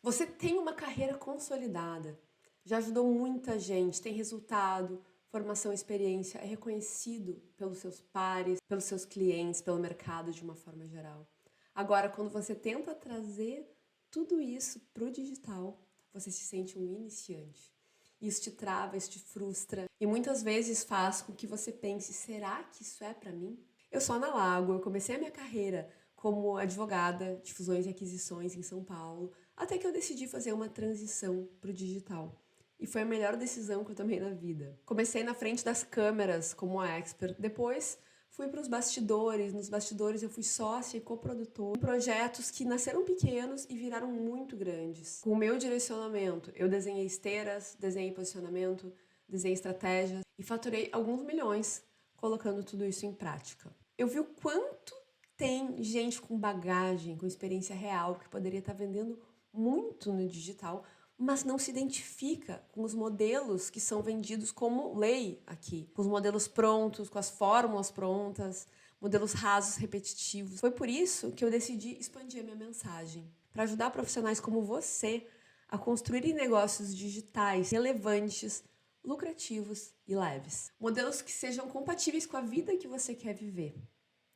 Você tem uma carreira consolidada, já ajudou muita gente, tem resultado, formação e experiência, é reconhecido pelos seus pares, pelos seus clientes, pelo mercado de uma forma geral. Agora, quando você tenta trazer tudo isso para o digital, você se sente um iniciante. Isso te trava, isso te frustra e muitas vezes faz com que você pense: será que isso é para mim? Eu sou Ana Lago, eu comecei a minha carreira como advogada de fusões e aquisições em São Paulo, até que eu decidi fazer uma transição para o digital. E foi a melhor decisão que eu tomei na vida. Comecei na frente das câmeras como a expert, depois fui para os bastidores. Nos bastidores eu fui sócia e coprodutora em projetos que nasceram pequenos e viraram muito grandes. Com o meu direcionamento, eu desenhei esteiras, desenhei posicionamento, desenhei estratégias e faturei alguns milhões colocando tudo isso em prática. Eu vi o quanto tem gente com bagagem, com experiência real, que poderia estar vendendo muito no digital, mas não se identifica com os modelos que são vendidos como lei aqui, com os modelos prontos, com as fórmulas prontas, modelos rasos, repetitivos. Foi por isso que eu decidi expandir a minha mensagem, para ajudar profissionais como você a construírem negócios digitais relevantes, lucrativos e leves. Modelos que sejam compatíveis com a vida que você quer viver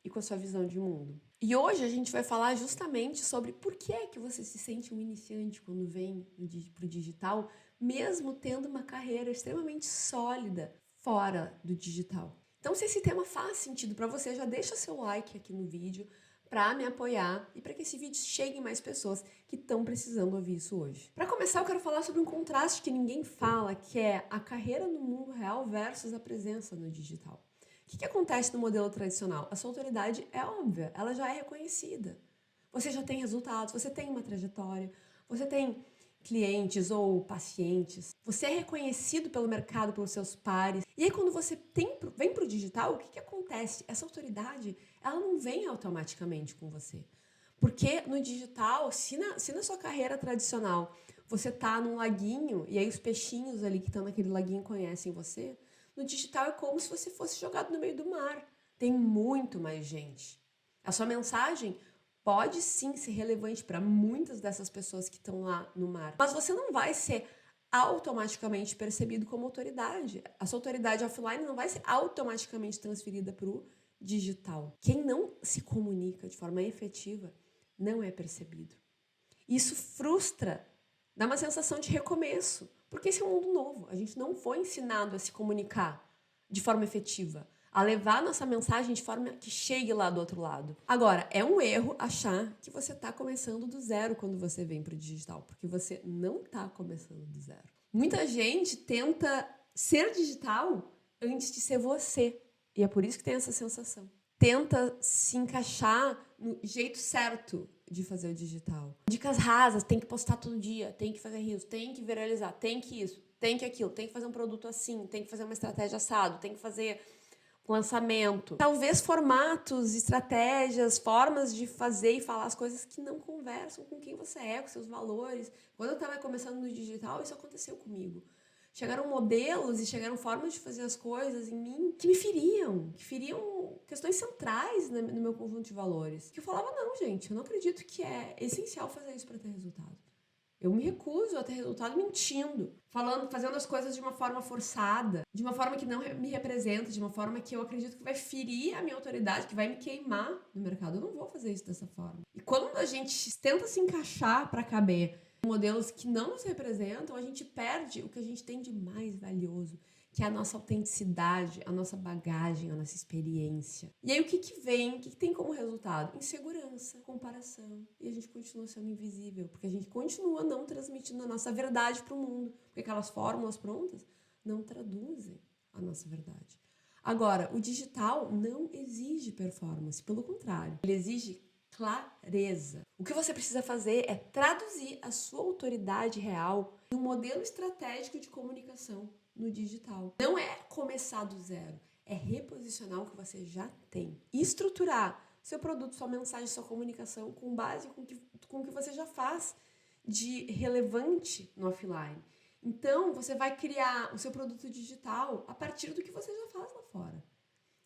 e com a sua visão de mundo. E hoje a gente vai falar justamente sobre por que é que você se sente um iniciante quando vem para o digital, mesmo tendo uma carreira extremamente sólida fora do digital. Então, se esse tema faz sentido para você, já deixa seu like aqui no vídeo para me apoiar e para que esse vídeo chegue em mais pessoas que estão precisando ouvir isso hoje. Para começar, eu quero falar sobre um contraste que ninguém fala, que é a carreira no mundo real versus a presença no digital. O que acontece no modelo tradicional? A sua autoridade é óbvia, ela já é reconhecida. Você já tem resultados, você tem uma trajetória, você tem clientes ou pacientes, você é reconhecido pelo mercado, pelos seus pares. E aí quando você vem para o digital, o que acontece? Essa autoridade, ela não vem automaticamente com você. Porque no digital, se na sua carreira tradicional você tá num laguinho e aí os peixinhos ali que estão naquele laguinho conhecem você, no digital é como se você fosse jogado no meio do mar. Tem muito mais gente. A sua mensagem pode sim ser relevante para muitas dessas pessoas que estão lá no mar, mas você não vai ser automaticamente percebido como autoridade. A sua autoridade offline não vai ser automaticamente transferida para o digital. Quem não se comunica de forma efetiva não é percebido. Isso frustra, dá uma sensação de recomeço, porque esse é um mundo novo. A gente não foi ensinado a se comunicar de forma efetiva, a levar nossa mensagem de forma que chegue lá do outro lado. Agora, é um erro achar que você está começando do zero quando você vem para o digital, porque você não está começando do zero. Muita gente tenta ser digital antes de ser você, e é por isso que tem essa sensação. Tenta se encaixar no jeito certo de fazer o digital. Dicas rasas, tem que postar todo dia, tem que fazer reels, tem que viralizar, tem que isso, tem que aquilo, tem que fazer um produto assim, tem que fazer uma estratégia assado, tem que fazer lançamento. Talvez formatos, estratégias, formas de fazer e falar as coisas que não conversam com quem você é, com seus valores. Quando eu estava começando no digital, isso aconteceu comigo. Chegaram modelos e chegaram formas de fazer as coisas em mim que me feriam, que feriam questões centrais no meu conjunto de valores. Que eu falava, não, gente, eu não acredito que é essencial fazer isso para ter resultado. Eu me recuso a ter resultado mentindo, fazendo as coisas de uma forma forçada, de uma forma que não me representa, de uma forma que eu acredito que vai ferir a minha autoridade, que vai me queimar no mercado. Eu não vou fazer isso dessa forma. E quando a gente tenta se encaixar para caber modelos que não nos representam, a gente perde o que a gente tem de mais valioso, que é a nossa autenticidade, a nossa bagagem, a nossa experiência. E aí o que vem, o que tem como resultado? Insegurança, comparação. E a gente continua sendo invisível, porque a gente continua não transmitindo a nossa verdade para o mundo, porque aquelas fórmulas prontas não traduzem a nossa verdade. Agora, o digital não exige performance, pelo contrário, ele exige clareza. O que você precisa fazer é traduzir a sua autoridade real em um modelo estratégico de comunicação no digital. Não é começar do zero, é reposicionar o que você já tem e estruturar seu produto, sua mensagem, sua comunicação com base com o que você já faz de relevante no offline. Então, você vai criar o seu produto digital a partir do que você já faz lá fora.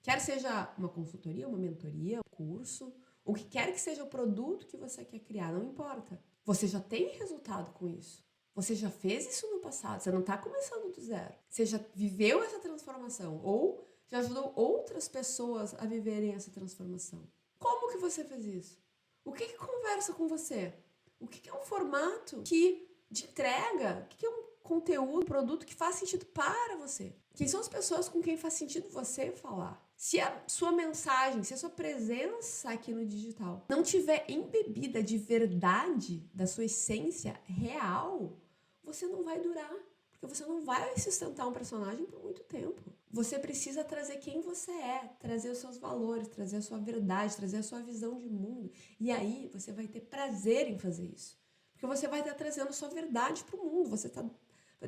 Quer seja uma consultoria, uma mentoria, um curso, o que quer que seja o produto que você quer criar, não importa. Você já tem resultado com isso. Você já fez isso no passado. Você não está começando do zero. Você já viveu essa transformação ou já ajudou outras pessoas a viverem essa transformação. Como que você fez isso? O que conversa com você? O que é um formato de entrega? O que é um conteúdo, um produto que faz sentido para você? Quem são as pessoas com quem faz sentido você falar? Se a sua mensagem, se a sua presença aqui no digital não tiver embebida de verdade, da sua essência real, você não vai durar. Porque você não vai sustentar um personagem por muito tempo. Você precisa trazer quem você é, trazer os seus valores, trazer a sua verdade, trazer a sua visão de mundo. E aí você vai ter prazer em fazer isso. Porque você vai estar trazendo a sua verdade para o mundo. Você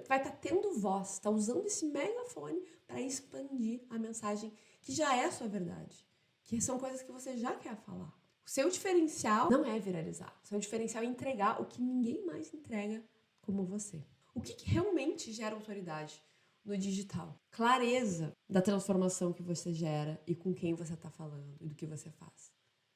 vai estar tendo voz, está usando esse megafone para expandir a mensagem que já é a sua verdade. Que são coisas que você já quer falar. O seu diferencial não é viralizar. O seu diferencial é entregar o que ninguém mais entrega como você. O que realmente gera autoridade no digital? Clareza da transformação que você gera e com quem você está falando e do que você faz.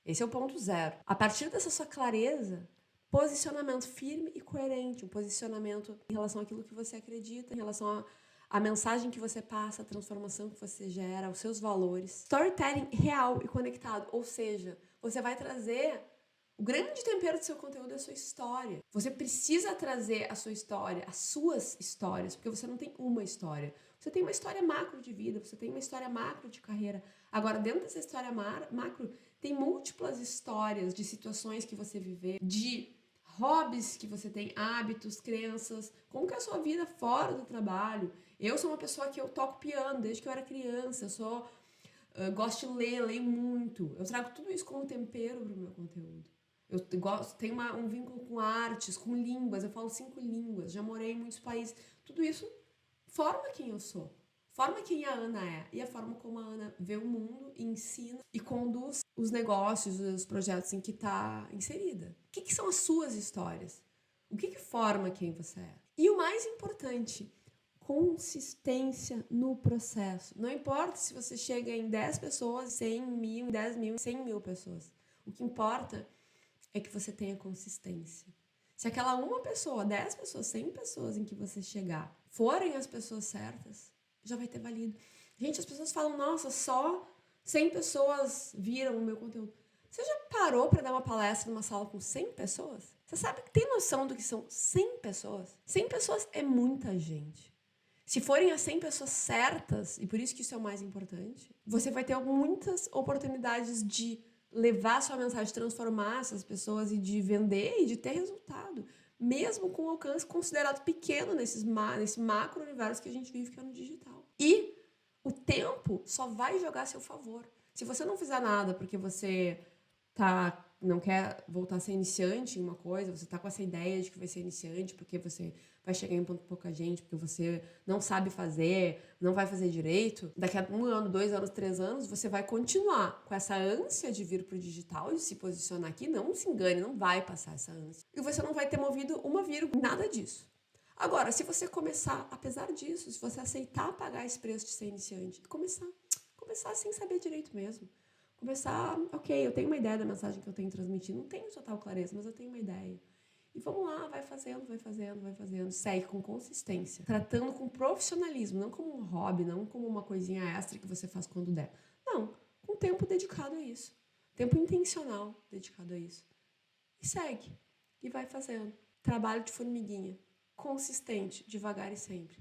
Esse é o ponto zero. A partir dessa sua clareza, posicionamento firme e coerente, um posicionamento em relação àquilo que você acredita, em relação à mensagem que você passa, a transformação que você gera, os seus valores. Storytelling real e conectado, ou seja, você vai trazer o grande tempero do seu conteúdo é a sua história. Você precisa trazer a sua história, as suas histórias, porque você não tem uma história. Você tem uma história macro de vida, você tem uma história macro de carreira. Agora, dentro dessa história macro, tem múltiplas histórias de situações que você viveu, de hobbies que você tem, hábitos, crenças, como que é a sua vida fora do trabalho. Eu sou uma pessoa que eu toco piano desde que eu era criança, gosto de ler, leio muito. Eu trago tudo isso como tempero para o meu conteúdo. Eu tenho um vínculo com artes, com línguas, eu falo 5 línguas, já morei em muitos países. Tudo isso forma quem eu sou, forma quem a Ana é e a forma como a Ana vê o mundo, ensina e conduz os negócios, os projetos em que está inserida. O que são as suas histórias? O que forma quem você é? E o mais importante, consistência no processo. Não importa se você chega em 10 pessoas, 100 mil, 10 mil, 100 mil pessoas. O que importa é que você tenha consistência. Se aquela uma pessoa, 10 pessoas, 100 pessoas em que você chegar forem as pessoas certas, já vai ter valido. Gente, as pessoas falam, nossa, só 100 pessoas viram o meu conteúdo. Você já parou para dar uma palestra numa sala com 100 pessoas? Você sabe, tem noção do que são 100 pessoas? 100 pessoas é muita gente. Se forem as 100 pessoas certas, e por isso que isso é o mais importante, você vai ter muitas oportunidades de levar a sua mensagem, transformar essas pessoas e de vender e de ter resultado, mesmo com um alcance considerado pequeno nesse macro universo que a gente vive, que é no digital. E o tempo só vai jogar a seu favor. Se você não fizer nada porque você não quer voltar a ser iniciante em uma coisa, você tá com essa ideia de que vai ser iniciante porque você vai chegar em pouca gente, porque você não sabe fazer, não vai fazer direito, daqui a 1 ano, 2 anos, 3 anos, você vai continuar com essa ânsia de vir pro digital, de se posicionar aqui, não se engane, não vai passar essa ânsia. E você não vai ter movido uma vírgula, nada disso. Agora, se você começar, apesar disso, se você aceitar pagar esse preço de ser iniciante, começar sem saber direito mesmo. Começar, ok, eu tenho uma ideia da mensagem que eu tenho que transmitir, não tenho total clareza, mas eu tenho uma ideia. E vamos lá, vai fazendo, segue com consistência, tratando com profissionalismo, não como um hobby, não como uma coisinha extra que você faz quando der. Não, com tempo dedicado a isso, tempo intencional dedicado a isso. E segue, e vai fazendo. Trabalho de formiguinha, consistente, devagar e sempre.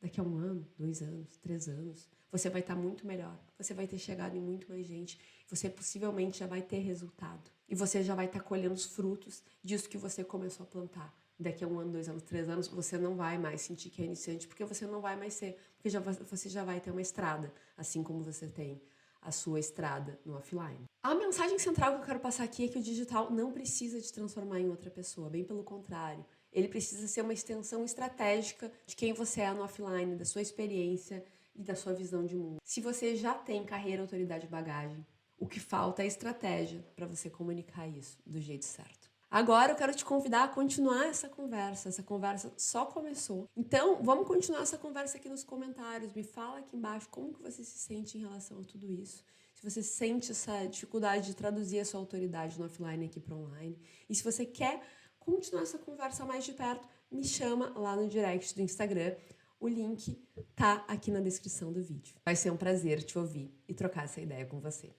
Daqui a 1 ano, 2 anos, 3 anos, você vai estar muito melhor. Você vai ter chegado em muito mais gente. Você possivelmente já vai ter resultado. E você já vai estar colhendo os frutos disso que você começou a plantar. Daqui a 1 ano, 2 anos, 3 anos, você não vai mais sentir que é iniciante, porque você não vai mais ser. Porque você já vai ter uma estrada, assim como você tem a sua estrada no offline. A mensagem central que eu quero passar aqui é que o digital não precisa te transformar em outra pessoa. Bem pelo contrário. Ele precisa ser uma extensão estratégica de quem você é no offline, da sua experiência e da sua visão de mundo. Se você já tem carreira, autoridade e bagagem, o que falta é estratégia para você comunicar isso do jeito certo. Agora eu quero te convidar a continuar essa conversa. Essa conversa só começou. Então, vamos continuar essa conversa aqui nos comentários. Me fala aqui embaixo como que você se sente em relação a tudo isso. Se você sente essa dificuldade de traduzir a sua autoridade no offline aqui para online. E se você quer continuar essa conversa mais de perto, me chama lá no direct do Instagram. O link tá aqui na descrição do vídeo. Vai ser um prazer te ouvir e trocar essa ideia com você.